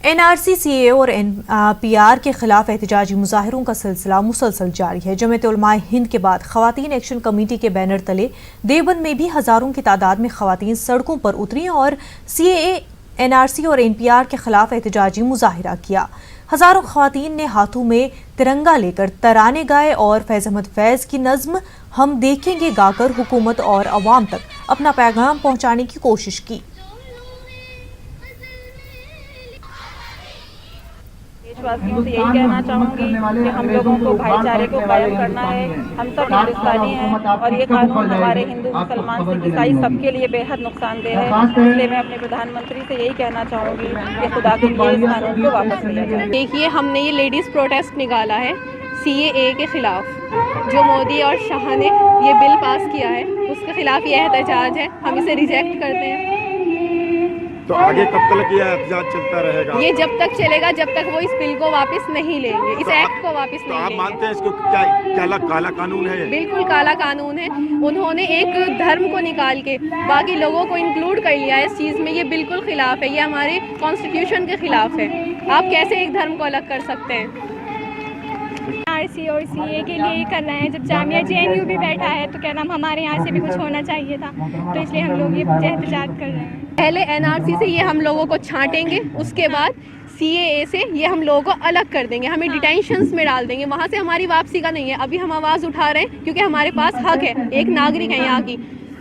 NRC, CAA और NPR के खिलाफ एहतजाजी मुजाहिरों का सिलसिला मुसलसल जारी है। जमीयत उलमाए हिंद के बाद खवातीन एक्शन कमेटी के बैनर तले देवबंद में भी हजारों की तादाद में खवातीन सड़कों पर उतरी और CAA, NRC और NPR के खिलाफ एहतजाजी मुजाहिरा किया। हजारों खवातीन ने हाथों में तिरंगा लेकर तराने गाए और फैज अहमद फैज की नज्म हम देखेंगे गाकर हुकूमत और अवाम तक अपना पैगाम पहुंचाने की कोशिश की। देशवासियों से यही कहना चाहूँगी कि हम लोगों को भाईचारे को कायम करना है। हम सब हिंदुस्तानी हैं और ये कानून हमारे हिंदू, मुसलमान, सिख, ईसाई सबके लिए बेहद नुकसानदेह है। इसलिए मैं अपने प्रधानमंत्री से यही कहना चाहूँगी कि खुदा के लिए इस कानून को वापस लिया जाए। देखिए, हमने ये लेडीज़ प्रोटेस्ट निकाला है CAA के खिलाफ। जो मोदी और शाह ने ये बिल पास किया है उसके खिलाफ ये एहतजाज है। हम इसे रिजेक्ट करते हैं। तो आगे कब तक ये एहतजाज चलता रहेगा? ये जब तक चलेगा जब तक वो इस बिल को वापस नहीं लेंगे, इस एक्ट को वापस नहीं लेंगे। आप मानते हैं इसको क्या काला कानून है? बिल्कुल काला कानून है। उन्होंने एक धर्म को निकाल के बाकी लोगों को इंक्लूड कर लिया है इस चीज़ में। ये बिल्कुल खिलाफ है, ये हमारे कॉन्स्टिट्यूशन के खिलाफ है। आप कैसे एक धर्म को अलग कर सकते हैं? NRC और CAA के लिए कर रहे हैं। जब जामिया JNU भी बैठा है तो क्या नाम हमारे यहाँ से भी कुछ होना चाहिए था, तो इसलिए हम लोग ये एहतजाज कर रहे हैं। पहले NRC से ये हम लोगों को छांटेंगे, उसके बाद CAA से ये हम लोगों को अलग कर देंगे, हमें डिटेंशंस में डाल देंगे। वहाँ से हमारी वापसी का नहीं है। अभी हम आवाज़ उठा रहे हैं क्योंकि हमारे पास हक है, एक नागरिक है यहाँ की।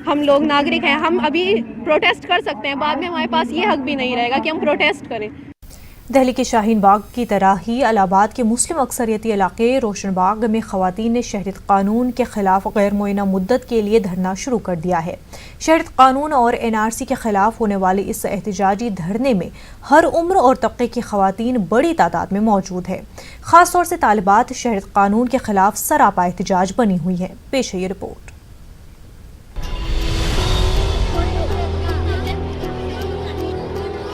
हम लोग नागरिक हैं, हम अभी प्रोटेस्ट कर सकते हैं, बाद में हमारे पास ये हक भी नहीं रहेगा कि हम प्रोटेस्ट करें। दिल्ली के शाहीन बाग की तरह ही इलाहाबाद के मुस्लिम अक्सरियती इलाके रोशन बाग में खवातीन ने शहरियत कानून के खिलाफ गैर मुअय्यना मुद्दत के लिए धरना शुरू कर दिया है। शहरियत कानून और NRC के खिलाफ होने वाले इस एहतजाजी धरने में हर उम्र और तबके की खवातीन बड़ी तादाद में मौजूद है। खासतौर से तालिबात शहरियत कानून के खिलाफ सरापा एहतजाज बनी हुई है। पेश है ये रिपोर्ट।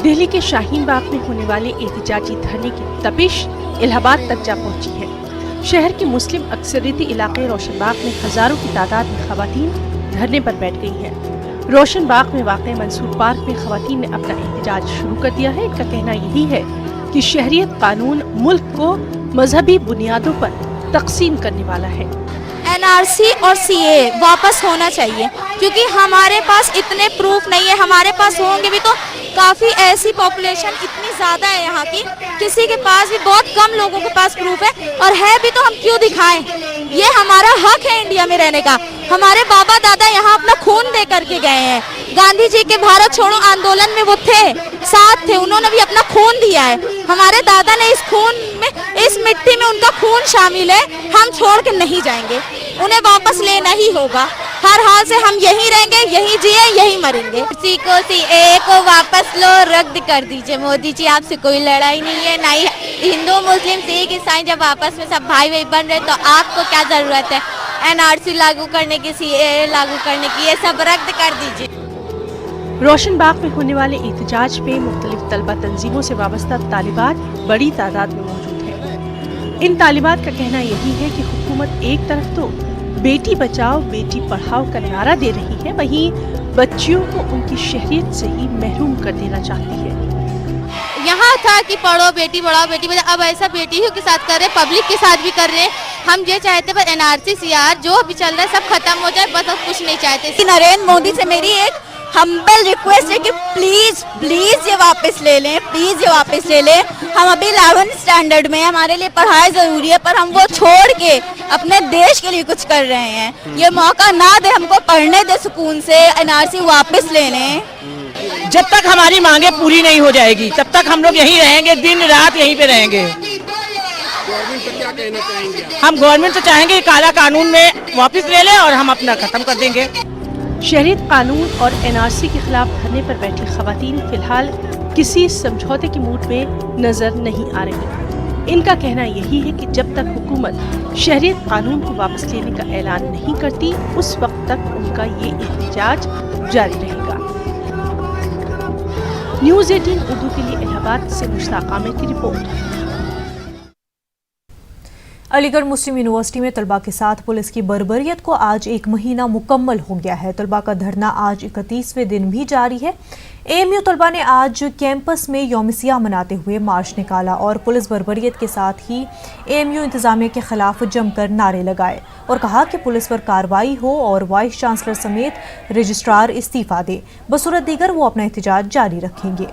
दिल्ली के शाहीन बाग में होने वाले एहतजाजी धरने की तपिश इलाहाबाद तक जा पहुंची है। शहर के मुस्लिम अक्सरियती इलाके रोशन बाग में हजारों की तादाद में खवातीन धरने पर बैठ गई हैं। रोशन बाग में वाक़े मंसूर पार्क में खवातीन ने अपना एहतजाज शुरू कर दिया है। इनका कहना यही है कि शहरियत कानून मुल्क को मजहबी बुनियादों पर तकसीम करने वाला है। NRC और CAA वापस होना चाहिए क्योंकि हमारे पास इतने प्रूफ नहीं है। हमारे पास होंगे भी तो काफ़ी ऐसी पॉपुलेशन इतनी ज़्यादा है यहाँ की, किसी के पास भी बहुत कम लोगों के पास प्रूफ है, और है भी तो हम क्यों दिखाएं? ये हमारा हक है इंडिया में रहने का। हमारे बाबा दादा यहाँ अपना खून दे करके गए हैं। गांधी जी के भारत छोड़ो आंदोलन में वो थे, साथ थे, उन्होंने भी अपना खून दिया है। हमारे दादा ने इस खून में, इस मिट्टी में उनका खून शामिल है। हम छोड़ के नहीं जाएंगे, उन्हें वापस लेना ही होगा। हर हाल से हम यहीं रहेंगे, यहीं जिए, यहीं मरेंगे। CAA को वापस लो, रद्द कर दीजिए। मोदी जी, आपसे कोई लड़ाई नहीं है, ना ही हिंदू, मुस्लिम, सिख, ईसाई जब आपस में सब भाई भाई बन रहे तो आपको क्या जरूरत है NRC लागू करने की, CAA लागू करने की? ये सब रद्द कर दीजिए। रोशन बाग में होने वाले एहतजाज पे मुख्तलिफ तलबा तंजीमों से वाबस्ता तालिबात बड़ी तादाद में मौजूद है। इन तालिबात का कहना यही है कि हुकूमत एक तरफ तो बेटी बचाओ बेटी पढ़ाओ का नारा दे रही है, वहीं बच्चियों को उनकी शहरियत से ही महरूम कर देना चाहती है। यहाँ था कि पढ़ो बेटी बढ़ाओ बेटी बचाओ, अब ऐसा बेटियों के साथ कर रहे, पब्लिक के साथ भी कर रहे हैं। हम ये चाहते पर NRC CAA जो भी चल रहा है सब खत्म हो जाए, बस अब कुछ नहीं चाहते। नरेंद्र मोदी से मेरी एक हम्बल रिक्वेस्ट है कि प्लीज प्लीज ये वापस ले लें, प्लीज ये वापस ले लें। हम अभी 11th स्टैंडर्ड में, हमारे लिए पढ़ाई जरूरी है, पर हम वो छोड़ के अपने देश के लिए कुछ कर रहे हैं। ये मौका ना दे हमको, पढ़ने दे सुकून से। NRC वापस ले लें। जब तक हमारी मांगे पूरी नहीं हो जाएगी तब तक हम लोग यहीं रहेंगे, दिन रात यहीं पे रहेंगे। गवर्नमेंट से क्या कहना चाहेंगे? हम गवर्नमेंट से चाहेंगे काला कानून में वापस ले लें और हम अपना खत्म कर देंगे। शहरियत कानून और NRC के खिलाफ धरने पर बैठी खवातीन फिलहाल किसी समझौते की मूड में नजर नहीं आ रही। इनका कहना यही है कि जब तक हुकूमत शहरियत कानून को वापस लेने का ऐलान नहीं करती उस वक्त तक उनका ये एहतजाज जारी रहेगा। न्यूज़ 18 उर्दू के लिए इलाहाबाद से मुश्ताक आमिर की रिपोर्ट। अलीगढ़ मुस्लिम यूनिवर्सिटी में तलबा के साथ पुलिस की बर्बरियत को आज 1 महीना मुकम्मल हो गया है। तलबा का धरना आज 31वें दिन भी जारी है। एएमयू तलबा ने आज कैंपस में यौम-ए-सियाह मनाते हुए मार्च निकाला और पुलिस बर्बरियत के साथ ही एएमयू इंतजामिया के खिलाफ जमकर नारे लगाए और कहा कि पुलिस पर कार्रवाई हो और वाइस चांसलर समेत रजिस्ट्रार इस्तीफा दे। बसूरत दीगर वो अपना एहतजाज जारी रखेंगे।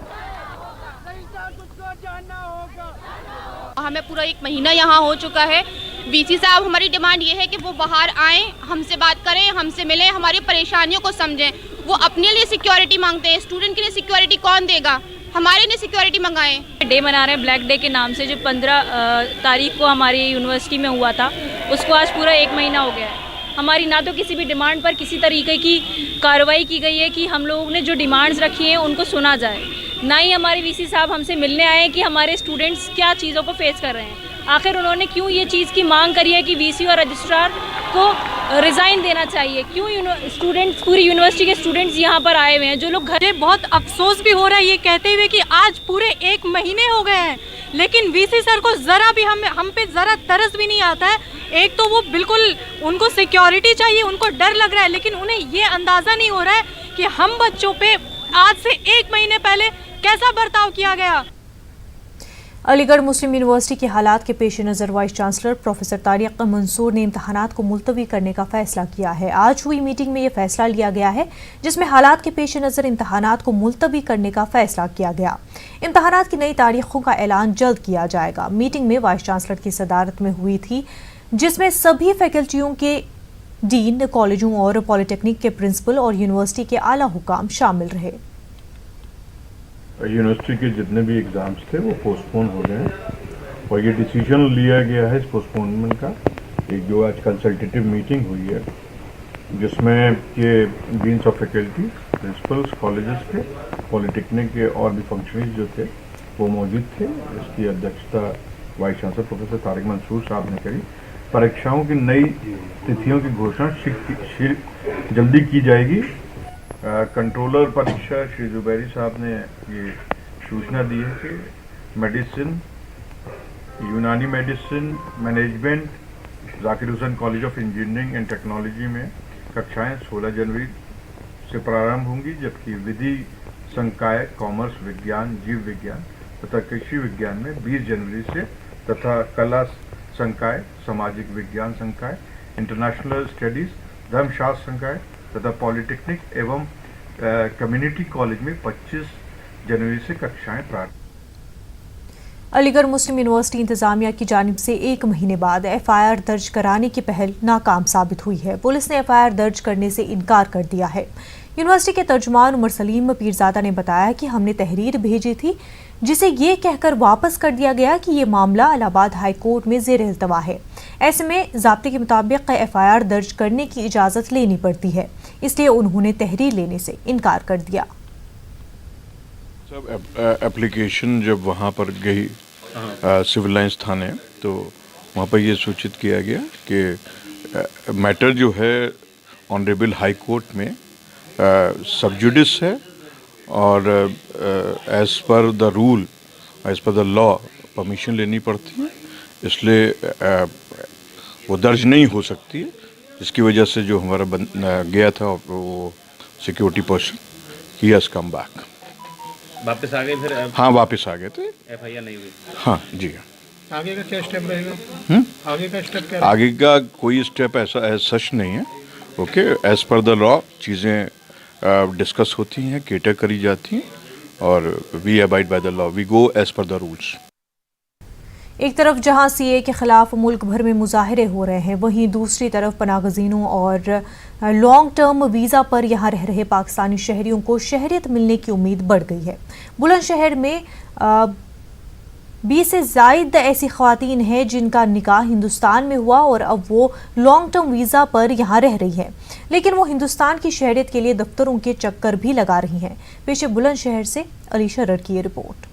हमें पूरा 1 महीना यहाँ हो चुका है। वीसी साहब, हमारी डिमांड ये है कि वो बाहर आएँ, हमसे बात करें, हमसे मिलें, हमारी परेशानियों को समझें। वो अपने लिए सिक्योरिटी मांगते हैं, स्टूडेंट के लिए सिक्योरिटी कौन देगा? हमारे लिए सिक्योरिटी मंगाएं। डे मना रहे हैं ब्लैक डे के नाम से, जो 15 तारीख को हमारी यूनिवर्सिटी में हुआ था, उसको आज पूरा 1 महीना हो गया है। हमारी ना तो किसी भी डिमांड पर किसी तरीके की कार्रवाई की गई है कि हम लोगों ने जो डिमांड्स रखी हैं उनको सुना जाए, ना ही हमारे वीसी साहब हमसे मिलने आए कि हमारे स्टूडेंट्स क्या चीज़ों को फेस कर रहे हैं। आखिर उन्होंने क्यों ये चीज़ की मांग करी है कि वीसी और रजिस्ट्रार को रिज़ाइन देना चाहिए? क्यों स्टूडेंट्स, पूरी यूनिवर्सिटी के स्टूडेंट्स यहाँ पर आए हुए हैं, जो लोग घरे। बहुत अफसोस भी हो रहा है ये कहते हुए कि आज पूरे 1 महीने हो गए हैं, लेकिन वीसी सर को ज़रा भी हम पे ज़रा तरस भी नहीं आता है। एक तो वो बिल्कुल, उनको सिक्योरिटी चाहिए, उनको डर लग रहा है, लेकिन उन्हें ये अंदाज़ा नहीं हो रहा है कि हम बच्चों पे आज से 1 महीने पहले कैसा बर्ताव किया गया। अलीगढ़ मुस्लिम यूनिवर्सिटी के हालात के पेश नज़र vice chancellor professor Tariq Mansoor ने इम्तहानात को मुलतवी करने का फैसला किया है। आज हुई मीटिंग में ये फैसला लिया गया है, जिसमें हालात के पेश नज़र इम्तहानात को मुलतवी करने का फैसला किया गया। इम्तहानात की नई तारीखों का ऐलान जल्द किया जाएगा। मीटिंग में वाइस चांसलर की सदारत में हुई थी, जिसमें सभी फैकल्टियों के डीन, कॉलेजों और पॉलिटेक्निक के प्रिंसिपल और यूनिवर्सिटी के आला हुकाम शामिल रहे। यूनिवर्सिटी के जितने भी एग्ज़ाम्स थे वो पोस्टपोन हो गए और ये डिसीजन लिया गया है इस पोस्टपोनमेंट का। एक जो आज कंसल्टेटिव मीटिंग हुई है, जिसमें के deans of faculty, principles, colleges के, पॉलिटेक्निक के और भी फंक्शनरीज जो थे वो मौजूद थे। इसकी अध्यक्षता vice chancellor professor Tariq Mansoor साहब ने करी। परीक्षाओं की नई तिथियों की घोषणा जल्दी की जाएगी। कंट्रोलर परीक्षा श्री जुबैरी साहब ने ये सूचना दी है कि मेडिसिन, यूनानी medicine, management, Zakir Hussain college of engineering and technology में कक्षाएं 16 जनवरी से प्रारंभ होंगी, जबकि विधि संकाय, कॉमर्स, विज्ञान, जीव विज्ञान तथा कृषि विज्ञान में 20 जनवरी से तथा कला संकाय, सामाजिक विज्ञान संकाय, इंटरनेशनल स्टडीज़, धर्मशास्त्र संकाय तथा पॉलिटेक्निक एवं कम्युनिटी कॉलेज में 25 जनवरी से कक्षाएं प्रारंभ। अलीगढ़ मुस्लिम यूनिवर्सिटी इंतजामिया की जानिब से 1 महीने बाद एफआईआर दर्ज कराने की पहल नाकाम साबित हुई है। पुलिस ने एफआईआर दर्ज करने से इनकार कर दिया है। यूनिवर्सिटी के तर्जुमान उमर सलीम पीरजादा ने बताया कि हमने तहरीर भेजी थी, जिसे ये कहकर वापस कर दिया गया कि ये मामला इलाहाबाद हाई कोर्ट में ज़ेर इल्तवा है। ऐसे में ज़ाब्ते के मुताबिक एफआईआर दर्ज करने की इजाज़त लेनी पड़ती है, इसलिए उन्होंने तहरीर लेने से इनकार कर दिया। सब एप्लीकेशन जब वहाँ पर गई सिविल लाइंस थाने, तो वहाँ पर ये सूचित किया गया कि मैटर जो है ऑनरेबल हाई कोर्ट में सब जुडिस है और as per the rule, as per the law permission लेनी पड़ती है, इसलिए वो दर्ज नहीं हो सकती है, जिसकी वजह से जो हमारा गया था वो security person he has come back. वापस आ गए फिर? हाँ, वापस आ गए थे। एफआईआर नहीं हुई? हाँ जी। आगे का क्या स्टेप रहेगा? आगे का स्टेप क्या? आगे का कोई स्टेप ऐसा सच नहीं है। Okay, as per the law चीज़ें डिस्कस होती हैं, केटर करी जाती हैं और we abide by the law, we go as per the rules. एक तरफ जहां सीए के खिलाफ मुल्क भर में मुजाहरे हो रहे हैं, वहीं दूसरी तरफ पनागज़ीनों और लॉन्ग टर्म वीज़ा पर यहां रह रहे पाकिस्तानी शहरियों को शहरियत मिलने की उम्मीद बढ़ गई है। बुलंदशहर में 20 से ज़ायद ऐसी ख़वातीन हैं जिनका निकाह हिंदुस्तान में हुआ और अब वो लॉन्ग टर्म वीज़ा पर यहाँ रह रही हैं, लेकिन वो हिंदुस्तान की शहरियत के लिए दफ्तरों के चक्कर भी लगा रही हैं। पेश बुलंदशहर से अली शरर की ये रिपोर्ट।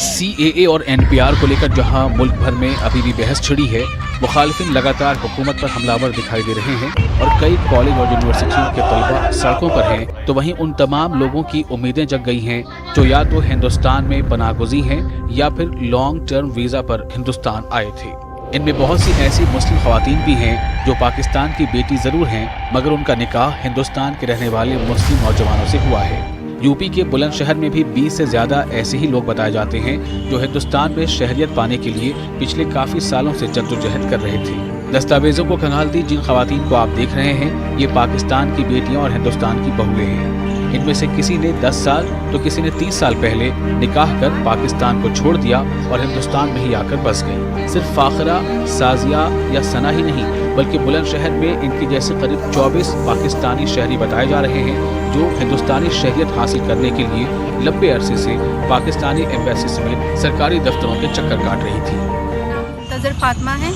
सीएए और एनपीआर को लेकर जहां मुल्क भर में अभी भी बहस छिड़ी है, मुखालिफिन लगातार हुकूमत पर हमलावर दिखाई दे रहे हैं और कई कॉलेज और यूनिवर्सिटियों के तलबा सड़कों पर हैं, तो वहीं उन तमाम लोगों की उम्मीदें जग गई हैं जो या तो हिंदुस्तान में पनाहगुज़ी हैं या फिर लॉन्ग टर्म वीज़ा पर हिंदुस्तान आए थे। इनमें बहुत सी ऐसी मुस्लिम ख़वातीन भी हैं जो पाकिस्तान की बेटी ज़रूर हैं, मगर उनका निकाह हिंदुस्तान के रहने वाले मुस्लिम नौजवानों से हुआ है। यूपी के बुलंदशहर में भी 20 से ज्यादा ऐसे ही लोग बताए जाते हैं जो हिंदुस्तान में शहरियत पाने के लिए पिछले काफी सालों से जद्दोजहद कर रहे थे। दस्तावेजों को खंगाल दी जिन खवातीन को आप देख रहे हैं, ये पाकिस्तान की बेटियां और हिंदुस्तान की बहुएं हैं। इनमें से किसी ने 10 साल तो किसी ने 30 साल पहले निकाह कर पाकिस्तान को छोड़ दिया और हिंदुस्तान में ही आकर बस गई। सिर्फ फाखरा, साजिया या सना ही नहीं, बल्कि बुलंदशहर में इनके जैसे करीब 24 पाकिस्तानी शहरी बताए जा रहे हैं जो हिंदुस्तानी शहरियत हासिल करने के लिए लंबे अरसे से पाकिस्तानी एम्बेसी समेत सरकारी दफ्तरों के चक्कर काट रही थी। मुंतज़िर फातिमा है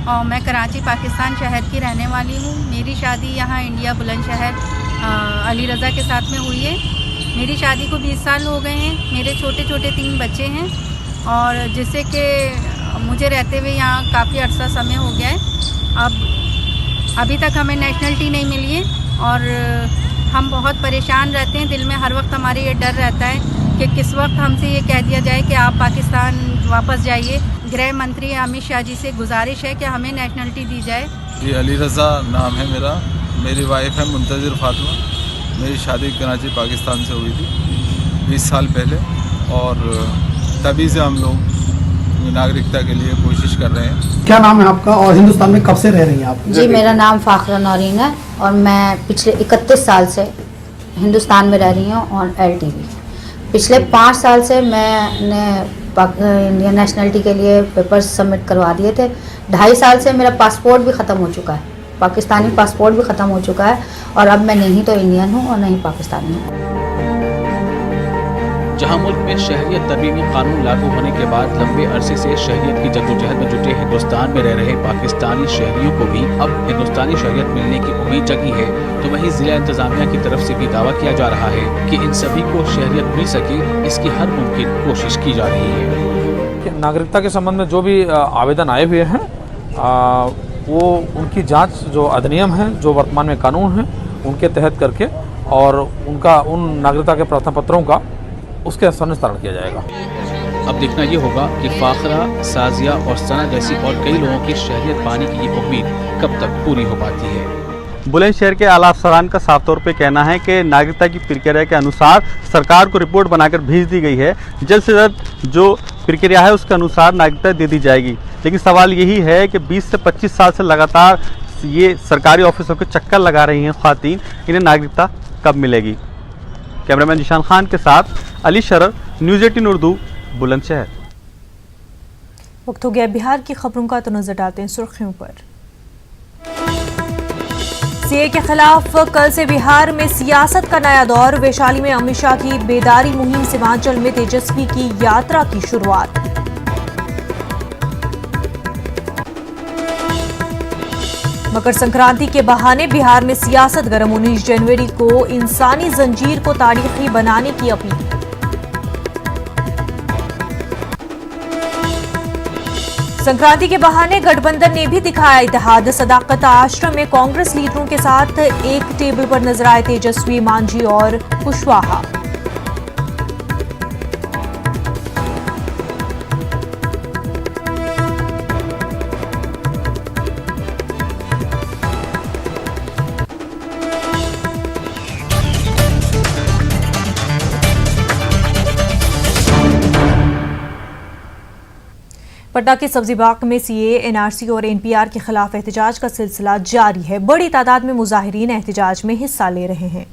और मैं कराची पाकिस्तान शहर की रहने वाली हूँ। मेरी शादी यहाँ इंडिया बुलंदशहर अली रज़ा के साथ में हुई है। मेरी शादी को 20 साल हो गए हैं। मेरे छोटे छोटे 3 बच्चे हैं और जिससे कि मुझे रहते हुए यहाँ काफ़ी अर्सा समय हो गया है। अब अभी तक हमें नेशनलिटी नहीं मिली है और हम बहुत परेशान रहते हैं। दिल में हर वक्त हमारे ये डर रहता है कि किस वक्त हमसे ये कह दिया जाए कि आप पाकिस्तान वापस जाइए। गृह मंत्री अमित शाह जी से गुजारिश है कि हमें नेशनलिटी दी जाए। ये अली रज़ा नाम है मेरा, मेरी वाइफ है मुंतज़िर फातिमा। मेरी शादी कराची पाकिस्तान से हुई थी 20 साल पहले और तभी से हम लोग नागरिकता के लिए कोशिश कर रहे हैं। क्या नाम है आपका और हिंदुस्तान में कब से रह रही हैं आप? जी, मेरा नाम फाखरा नौरीन है और मैं पिछले 31 साल से हिंदुस्तान में रह रही हूँ और LTV। पिछले 5 साल से मैंने इंडियन नेशनलिटी के लिए पेपर्स सबमिट करवा दिए थे। 2.5 साल से मेरा पासपोर्ट भी ख़त्म हो चुका है, पाकिस्तानी पासपोर्ट भी ख़त्म हो चुका है और अब मैं नहीं तो इंडियन हूँ और नहीं पाकिस्तानी हूँ। जहां मुल्क में शहरियत तरमीमी कानून लागू होने के बाद लंबे अरसे से शहरियत की जद्दोजहद में जुटे हिंदुस्तान में रह रहे पाकिस्तानी शहरियों को भी अब हिंदुस्तानी शहरियत मिलने की उम्मीद जगी है, तो वहीं जिला इंतजामिया की तरफ से भी दावा किया जा रहा है कि इन सभी को शहरियत मिल सके, इसकी हर मुमकिन कोशिश की जा रही है। नागरिकता के संबंध में जो भी आवेदन आए हुए हैं वो उनकी जाँच जो अधिनियम है, जो वर्तमान में कानून है, उनके तहत करके और उनका उन नागरिकता के प्रार्थना पत्रों का उसके अनुसार निस्तारण किया जाएगा। अब देखना ये होगा कि फाखरा, साजिया और सना जैसी और कई लोगों की शहरियत पाने की ये उम्मीद कब तक पूरी हो पाती है। बुलंदशहर के आला अफसरान का साफ तौर पे कहना है कि नागरिकता की प्रक्रिया के अनुसार सरकार को रिपोर्ट बनाकर भेज दी गई है। जल्द से जल्द जो प्रक्रिया है उसके अनुसार नागरिकता दे दी जाएगी। लेकिन सवाल यही है कि 20 से 25 साल से लगातार ये सरकारी ऑफिसों के चक्कर लगा रही हैं ख्वातीन, इन्हें नागरिकता कब मिलेगी। कैमरामैन जिशान खान के साथ अली शरर, न्यूज़ 18 उर्दू, बुलंदशहर। वक्त हो गया बिहार की खबरों का, तो नजर डालते हैं सुर्खियों पर। सीए के खिलाफ कल से बिहार में सियासत का नया दौर। वैशाली में अमित शाह की बेदारी मुहिम, सीमांचल में तेजस्वी की यात्रा की शुरुआत। मकर संक्रांति के बहाने बिहार में सियासत गर्म। 19 जनवरी को इंसानी जंजीर को तारीखी बनाने की अपील। संक्रांति के बहाने गठबंधन ने भी दिखाया इत्तेहाद। सदाकत आश्रम में कांग्रेस लीडरों के साथ एक टेबल पर नजर आए तेजस्वी, मांझी और कुशवाहा। पटना के सब्जी बाग में सीए, एनआरसी और एनपीआर के खिलाफ एहतजाज का सिलसिला जारी है। बड़ी तादाद में मुजाहिरीन एहतजाज में हिस्सा ले रहे हैं।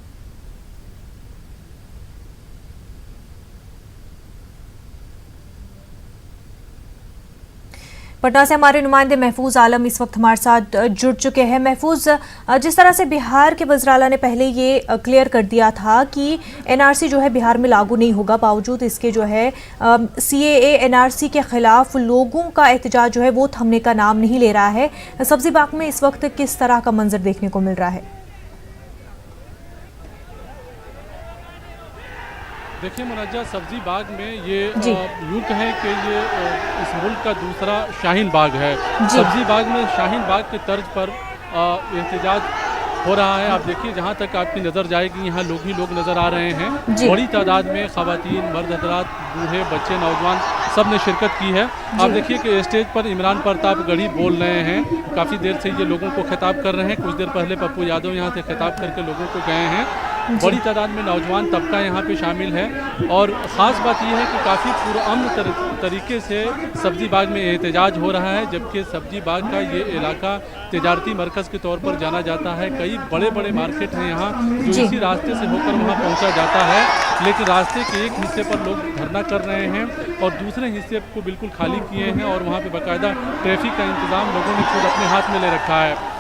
पटना से हमारे नुमाइंदे महफूज आलम इस वक्त हमारे साथ जुड़ चुके हैं। महफूज, जिस तरह से बिहार के वज़ीर-ए-आला ने पहले ये क्लियर कर दिया था कि एनआरसी जो है बिहार में लागू नहीं होगा, बावजूद इसके जो है सीएए एनआरसी के खिलाफ लोगों का एहतजाज जो है वो थमने का नाम नहीं ले रहा है। सब्जी बाग में इस वक्त किस तरह का मंजर देखने को मिल रहा है? देखिए मुनज्जा, सब्जी बाग में ये यूँ कहें कि ये इस मुल्क का दूसरा शाहीन बाग है। सब्जी बाग में शाहीन बाग के तर्ज पर एहतजाज हो रहा है। आप देखिए, जहाँ तक आपकी नज़र जाएगी यहाँ लोग ही लोग नज़र आ रहे हैं। बड़ी तादाद में ख़वातीन, मर्द हज़रात, बूढ़े, बच्चे, नौजवान सब ने शिरकत की है। आप देखिए कि स्टेज पर इमरान प्रतापगढ़ी बोल रहे हैं, काफ़ी देर से ये लोगों को खिताब कर रहे हैं। कुछ देर पहले पप्पू यादव यहाँ से खिताब करके लोगों को गए हैं। बड़ी तादाद में नौजवान तबका यहाँ पे शामिल है और ख़ास बात यह है कि काफ़ी पुरअमन तरीके से सब्जी बाग में एहतजाज हो रहा है, जबकि सब्जी बाग का ये इलाका तिजारती मरकज़ के तौर पर जाना जाता है। कई बड़े बड़े मार्केट हैं यहाँ जो इसी रास्ते से होकर वहाँ पहुँचा जाता है, लेकिन रास्ते के एक हिस्से पर लोग धरना कर रहे हैं और दूसरे हिस्से को बिल्कुल खाली किए हैं और वहाँ पर बाकायदा ट्रैफिक का इंतज़ाम लोगों ने खुद अपने हाथ में ले रखा है।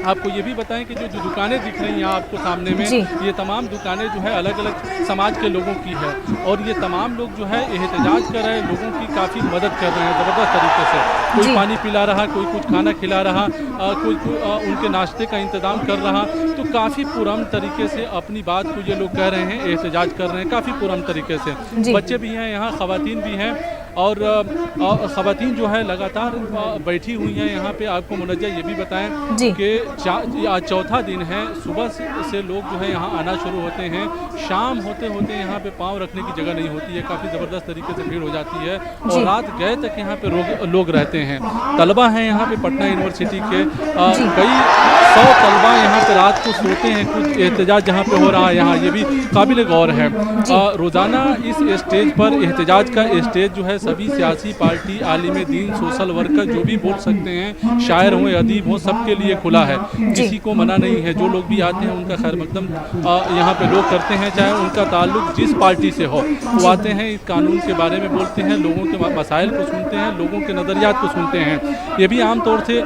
आपको ये भी बताएं कि जो दुकानें दिख रही हैं आपको सामने में, ये तमाम दुकानें जो है अलग अलग समाज के लोगों की है और ये तमाम लोग जो है एहतजाज कर रहे हैं, लोगों की काफ़ी मदद कर रहे हैं ज़बरदस्त तरीके से। कोई पानी पिला रहा, कोई कुछ खाना खिला रहा, कोई उनके नाश्ते का इंतज़ाम कर रहा। तो काफ़ी पुरअमन तरीके से अपनी बात को ये लोग कह रहे हैं, एहतजाज कर रहे हैं काफ़ी पुरअमन तरीके से। बच्चे भी हैं यहाँ, ख़वातीन भी हैं और ख़वातीन जो है लगातार बैठी हुई हैं यहाँ पे। आपको मुनज्जा ये भी बताएं कि आज चौथा दिन है, सुबह से लोग जो है यहाँ आना शुरू होते हैं, शाम होते होते यहाँ पे पाँव रखने की जगह नहीं होती है, काफ़ी ज़बरदस्त तरीके से भीड़ हो जाती है और रात गए तक यहाँ पे लोग रहते हैं। तलबा हैं यहाँ पे पटना यूनिवर्सिटी के, कई 100 तलबा यहाँ पे रात को सोते हैं। कुछ एहतजाज जहाँ पे हो रहा है यहाँ, ये भी काबिल गौर है। रोज़ाना इस स्टेज पर एहतजाज का स्टेज जो है सभी सियासी पार्टी, आलिम दीन, सोशल वर्कर जो भी बोल सकते हैं, शायर हों, अदीब हों, सबके लिए खुला है, किसी को मना नहीं है। जो लोग भी आते हैं उनका खैर मकदम यहाँ पे लोग करते हैं, चाहे उनका ताल्लुक जिस पार्टी से हो। वो आते हैं, इस कानून के बारे में बोलते हैं, लोगों के मसाइल को सुनते हैं, लोगों के नज़रियात को सुनते हैं। ये भी आम तौर से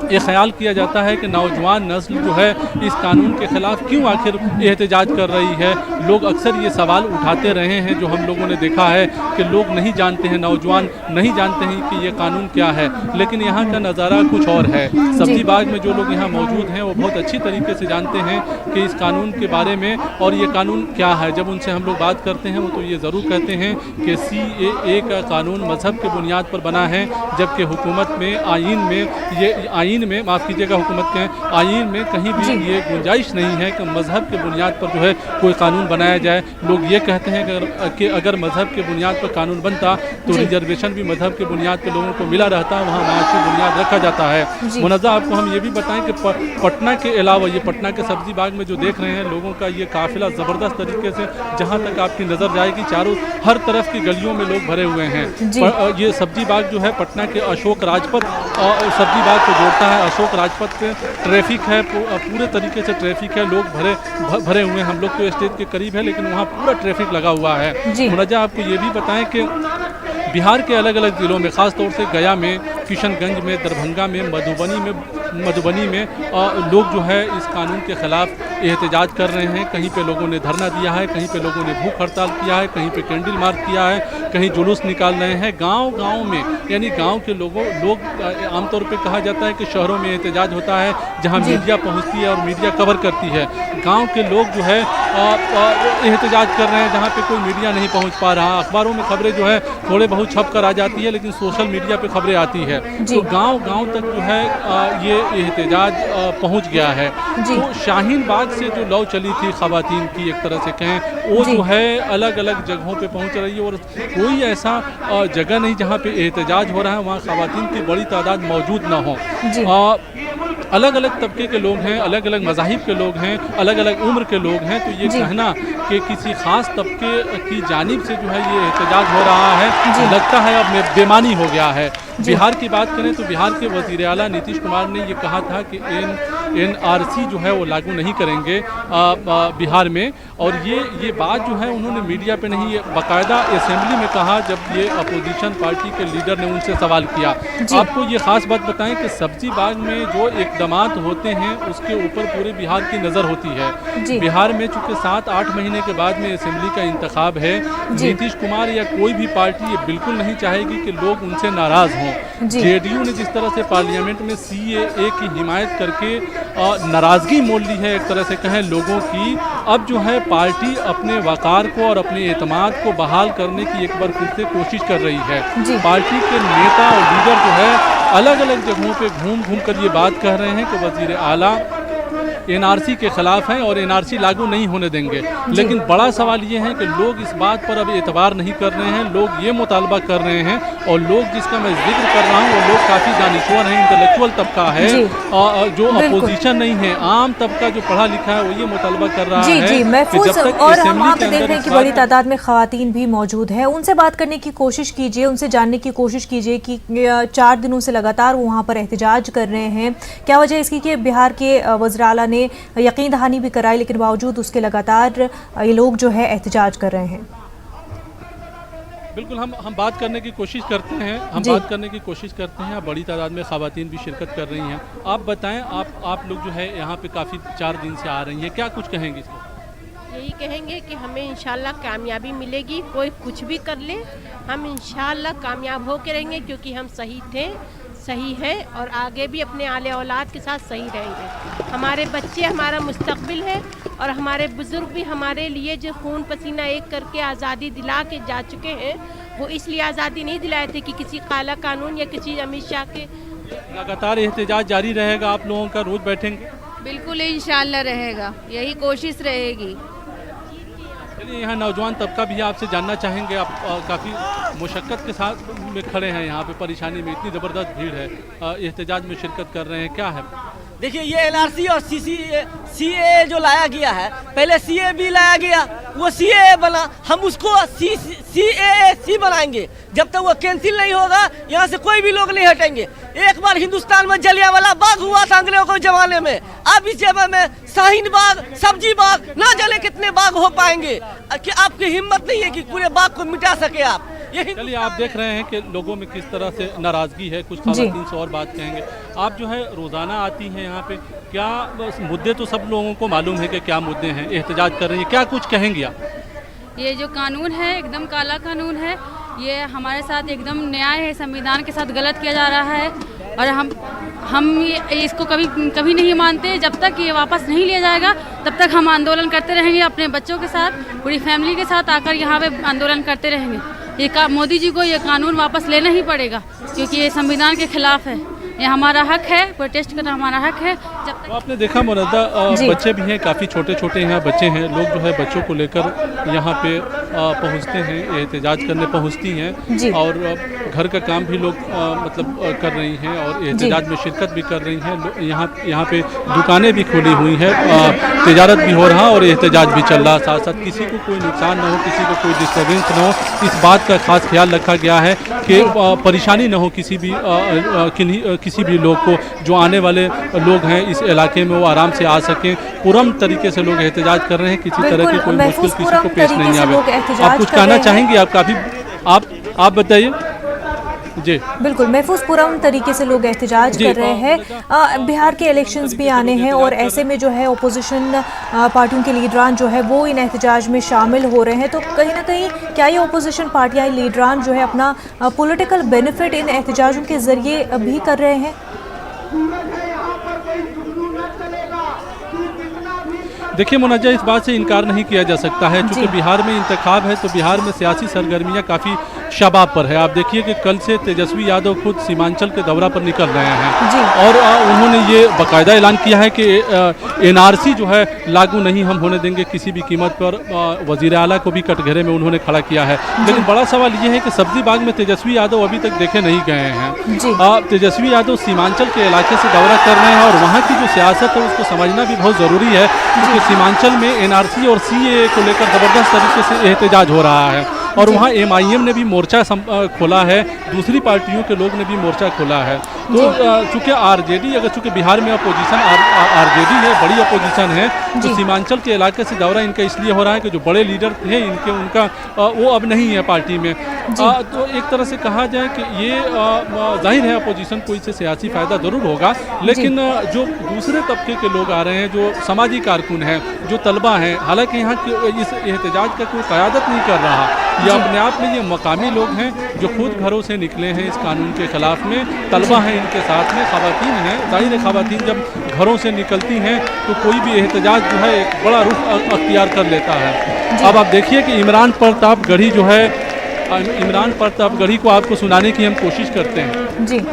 ये ख्याल किया जाता है कि नौजवान नस्ल जो है इस कानून के ख़िलाफ़ क्यों आखिर एहतजाज कर रही है। लोग अक्सर ये सवाल उठाते रहे हैं, जो हम लोगों ने देखा है कि लोग नहीं जानते हैं, नौजवान नहीं जानते हैं कि ये कानून क्या है, लेकिन यहाँ का नज़ारा कुछ और है। सब्जी बाग में जो लोग यहाँ मौजूद हैं वो बहुत अच्छी तरीके से जानते हैं कि इस कानून के बारे में और ये कानून क्या है। जब उनसे हम लोग बात करते हैं वो तो ये ज़रूर कहते हैं कि CAA का कानून मज़हब के बुनियाद पर बना है, जबकि हुकूमत में आइन में माफ़ कीजिएगा, हुकूमत के आइन में कहीं भी ये गुंजाइश नहीं है कि मज़हब के बुनियाद पर जो है कोई कानून बनाया जाए। लोग ये कहते हैं कि अगर मज़हब के बुनियाद पर कानून बनता तो रिजर्वेशन भी मज़हब के बुनियाद पर लोगों को मिला रहता, वहाँ माशी बुनियाद रखा जाता है। मुनज़्ज़ा, आपको हम ये भी बताएं कि पटना के अलावा ये पटना के सब्जी बाग में जो देख रहे हैं लोगों का ये काफ़िला ज़बरदस्त तरीके से, जहाँ तक आपकी नज़र जाएगी चारों हर तरफ की गलियों में लोग भरे हुए हैं। ये सब्जी बाग जो है पटना के अशोक राजपथ सब्जी बाग को जोड़ता है। अशोक राजपथ पे ट्रैफिक है, पूरे तरीके से ट्रैफिक है, लोग भरे हुए हैं। हम लोग तो स्टेज के करीब है लेकिन वहाँ पूरा ट्रैफिक लगा हुआ है। मुनज़्ज़ा, आपको ये भी बताएं कि बिहार के अलग अलग ज़िलों में, ख़ास तौर से गया में, किशनगंज में, दरभंगा में, मधुबनी में लोग जो है इस कानून के ख़िलाफ़ एहतजाज कर रहे हैं। कहीं पे लोगों ने धरना दिया है, कहीं पे लोगों ने भूख हड़ताल किया है, कहीं पे कैंडल मार्च किया है, कहीं जुलूस निकाल रहे हैं। गांव में यानी गांव के लोग आमतौर पे कहा जाता है कि शहरों में एहतजाज होता है जहां मीडिया पहुंचती है और मीडिया कवर करती है। गांव के लोग जो है एहतजाज कर रहे हैं जहां पे कोई मीडिया नहीं पहुंच पा रहा। अखबारों में खबरें जो है थोड़े बहुत छप कर आ जाती है, लेकिन सोशल मीडिया पे खबरें आती है। तो गांव तक जो है ये एहतजाज पहुंच गया है। तो शाहीन बाग से जो लौ चली थी ख़वातीन की, एक तरह से कहें, वो जो है अलग अलग जगहों पे पहुंच रही है और कोई ऐसा जगह नहीं जहां पे एहतजाज हो रहा है वहाँ ख़वातीन की बड़ी तादाद मौजूद ना हो। अलग अलग तबके के लोग हैं, अलग अलग मज़ाहिब के लोग हैं, अलग अलग उम्र के लोग हैं। तो ये कहना कि किसी ख़ास तबके की जानिब से जो है ये एहतजाज हो रहा है, लगता है अब बेमानी हो गया है। बिहार की बात करें तो बिहार के वज़ीर आला नीतीश कुमार ने ये कहा था कि NRC जो है वो लागू नहीं करेंगे बिहार में, और ये बात जो है उन्होंने मीडिया पे नहीं, ये बाकायदा असेंबली में कहा जब ये अपोजिशन पार्टी के लीडर ने उनसे सवाल किया। आपको ये ख़ास बात बताएं कि सब्जी बाग में जो इक़दामात होते हैं उसके ऊपर पूरे बिहार की नज़र होती है। बिहार में चूँकि 7-8 महीने के बाद में असेंबली का इंतखाब है, नीतीश कुमार या कोई भी पार्टी ये बिल्कुल नहीं चाहेगी कि लोग उनसे नाराज़ हों। JDU ने जिस तरह से पार्लियामेंट में CAA की हिमायत करके नाराज़गी मोल ली है, एक तरह से कहें लोगों की। अब जो है पार्टी अपने वक़ार को और अपने एतमाद को बहाल करने की एक बार फिर से कोशिश कर रही है। पार्टी के नेता और लीडर जो है अलग अलग जगहों पे घूम घूम कर ये बात कह रहे हैं कि वज़ीर आला एनआरसी के खिलाफ हैं और एनआरसी लागू नहीं होने देंगे। लेकिन बड़ा सवाल ये है कि लोग इस बात पर अब एतबार नहीं कर रहे हैं, लोग ये मुतालबा कर रहे हैं और लोग जिसका मैं जिक्र कर रहा हूँ वो लोग काफ़ी दानिश्वर हैं, इंटेलेक्चुअल तबका है जो अपोजिशन नहीं है, आम तबका जो पढ़ा लिखा है वो ये मुतालबा कर रहा है जी महफूज। और हम वहाँ पे देख रहे हैं कि बड़ी तादाद में ख़वातीन भी मौजूद है, उनसे बात करने की कोशिश कीजिए, उनसे जानने की कोशिश कीजिए कि 4 दिनों से लगातार वो वहाँ पर एहतजाज कर रहे हैं। क्या वजह इसकी कि बिहार के वज़ीर आला ने यकीन दहानी भी कराई, लेकिन बावजूद उसके लगातार ये लोग जो है एहतजाज कर रहे हैं। बिल्कुल हम बात करने की कोशिश करते हैं, बड़ी तादाद में ख़वातीन भी शिरकत कर रही हैं। आप बताएं, आप लोग जो है यहाँ पे काफ़ी 4 दिन से आ रही हैं, क्या कुछ कहेंगे इसको? यही कहेंगे कि हमें इंशाल्लाह कामयाबी मिलेगी, कोई कुछ भी कर ले हम इंशाल्लाह कामयाब होकर रहेंगे, क्योंकि हम सही थे, सही है और आगे भी अपने आले औलाद के साथ सही रहेंगे। हमारे बच्चे हमारा मुस्तकबिल है और हमारे बुज़ुर्ग भी हमारे लिए जो खून पसीना एक करके आज़ादी दिला के जा चुके हैं, वो इसलिए आज़ादी नहीं दिलाए थे कि किसी काला कानून या किसी अमित शाह के। लगातार एहतजाज जारी रहेगा आप लोगों का, रोज़ बैठेंगे? बिल्कुल इंशाल्लाह रहेगा, यही कोशिश रहेगी। यहाँ नौजवान तबका भी आपसे जानना चाहेंगे, आप काफ़ी मुशक्क़त के साथ में खड़े हैं यहाँ पे, परेशानी में इतनी ज़बरदस्त भीड़ है, एहतजाज में शिरकत कर रहे हैं, क्या है? देखिए ये एनआरसी और सीए जो लाया गया है, पहले सीए भी लाया गया, वो सीए बना, हम उसको सीएसी बनाएंगे। जब तक वो कैंसिल नहीं होगा यहाँ से कोई भी लोग नहीं हटेंगे। एक बार हिंदुस्तान में जलियांवाला बाग हुआ था अंग्रेजों के जमाने में, अब इस जगह में शाहीन बाग, सब्जी बाग, ना जाने कितने बाग हो पाएंगे कि आपकी हिम्मत नहीं है कि पूरे बाग को मिटा सके आप। चलिए आप देख रहे हैं कि लोगों में किस तरह से नाराज़गी है। कुछ ख़वातीन से और बात कहेंगे। आप जो है रोज़ाना आती हैं यहाँ पे, क्या मुद्दे तो सब लोगों को मालूम है कि क्या मुद्दे हैं, एहतजाज कर रही हैं, क्या कुछ कहेंगी आप? ये जो कानून है एकदम काला कानून है, ये हमारे साथ एकदम न्याय है, संविधान के साथ गलत किया जा रहा है और हम इसको कभी नहीं मानते। जब तक ये वापस नहीं लिया जाएगा तब तक हम आंदोलन करते रहेंगे, अपने बच्चों के साथ, पूरी फैमिली के साथ आकर यहाँ पे आंदोलन करते रहेंगे। मोदी जी को ये कानून वापस लेना ही पड़ेगा, क्योंकि ये संविधान के खिलाफ है। ये हमारा हक है, प्रोटेस्ट करना हमारा हक है। जब तक आपने देखा मुनद्दा, बच्चे भी हैं, काफ़ी छोटे छोटे यहाँ बच्चे हैं, लोग जो है बच्चों को लेकर यहाँ पे पहुँचते हैं, एहतजाज करने पहुँचती हैं और घर का काम भी लोग मतलब कर रही हैं और एहतजाज में शिरकत भी कर रही हैं। यहाँ पे दुकानें भी खुली हुई हैं, तिजारत भी हो रहा और एहतजाज भी चल रहा, साथ साथ किसी को कोई नुकसान न हो, किसी को कोई डिस्टर्बेंस न हो, इस बात का खास ख्याल रखा गया है कि परेशानी न हो किसी भी लोग को। जो आने वाले लोग हैं इस इलाके में वो आराम से आ सकें, पुरम तरीके से लोग एहतजाज कर रहे हैं, किसी तरह की कोई मुश्किल किसी को पेश नहीं आवे। आप कुछ कहना चाहेंगे? आप काफ़ी आप बताइए। जी बिल्कुल, महफूज पुरम तरीके से लोग एहतजाज कर रहे हैं। बिहार के इलेक्शंस भी आने हैं और ऐसे में जो है ओपोजिशन पार्टियों के लीडरान जो है वो इन एहतजाज में शामिल हो रहे हैं। तो कहीं ना कहीं क्या ये ओपोजिशन पार्टियां, लीडरान जो है अपना पॉलिटिकल बेनिफिट इन एहतजाजों के ज़रिए भी कर रहे हैं? देखिए मुनज्जा, इस बात से इनकार नहीं किया जा सकता है, चूँकि बिहार में इंतखाब है तो बिहार में सियासी सरगर्मियाँ काफ़ी शबाब पर है। आप देखिए कि कल से तेजस्वी यादव खुद सीमांचल के दौरा पर निकल रहे हैं और उन्होंने ये बाकायदा ऐलान किया है कि एनआरसी जो है लागू नहीं हम होने देंगे किसी भी कीमत पर। वज़ीर आला को भी कटघरे में उन्होंने खड़ा किया है। लेकिन बड़ा सवाल ये है कि सब्जी बाग में तेजस्वी यादव अभी तक देखे नहीं गए हैं। तेजस्वी यादव सीमांचल के इलाके से दौरा कर रहे हैं और वहाँ की जो सियासत है उसको समझना भी बहुत ज़रूरी है, क्योंकि सीमांचल में एनआरसी और सीएए को लेकर ज़बरदस्त तरीके से एहतजाज हो रहा है और वहाँ एमआईएम ने भी मोर्चा खोला है, दूसरी पार्टियों के लोग ने भी मोर्चा खोला है। तो चूँकि आरजेडी, अगर चूँकि बिहार में अपोजिशन आरजेडी है, बड़ी अपोजिशन है, तो सीमांचल के इलाके से दौरा इनका इसलिए हो रहा है कि जो बड़े लीडर थे उनका वो अब नहीं है पार्टी में। तो एक तरह से कहा जाए कि ये जाहिर है अपोजिशन को इससे सियासी फ़ायदा ज़रूर होगा, लेकिन जो दूसरे तबके के लोग आ रहे हैं, जो समाजी कारकुन हैं, जो तलबा हैं, हालांकि यहाँ इस एहतजाज का कोई क़यादत नहीं कर रहा, ये अपने आप में ये मकामी लोग हैं जो खुद घरों से निकले हैं इस कानून के खिलाफ में। तलबा हैं इनके साथ में, ख़वातीन हैं। जाहिर है ख़वातीन जब घरों से निकलती हैं तो कोई भी एहतजाज जो है एक बड़ा रुख अख्तियार कर लेता है। अब आप देखिए कि इमरान प्रतापगढ़ी जो है, इमरान प्रतापगढ़ी को आपको सुनाने की हम कोशिश करते हैं। जी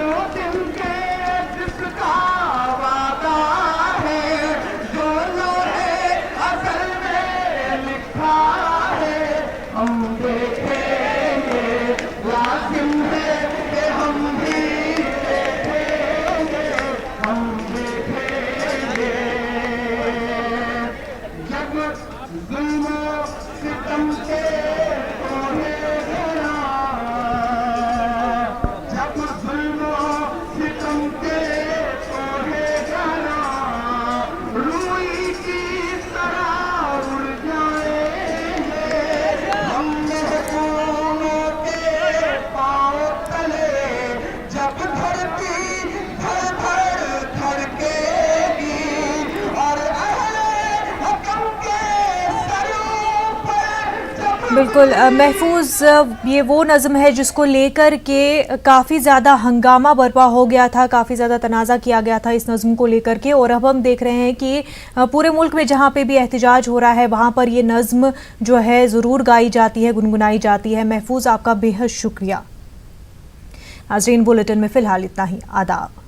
बिल्कुल महफूज, ये वो नज़म है जिसको लेकर के काफ़ी ज़्यादा हंगामा बर्पा हो गया था, काफ़ी ज़्यादा तनाज़ा किया गया था इस नज़म को लेकर के, और अब हम देख रहे हैं कि पूरे मुल्क में जहाँ पे भी एहतजाज हो रहा है वहाँ पर ये नज़म जो है ज़रूर गाई जाती है, गुनगुनाई जाती है। महफूज, आपका बेहद शुक्रिया। नाज़रीन, बुलेटिन में फ़िलहाल इतना ही। आदाब।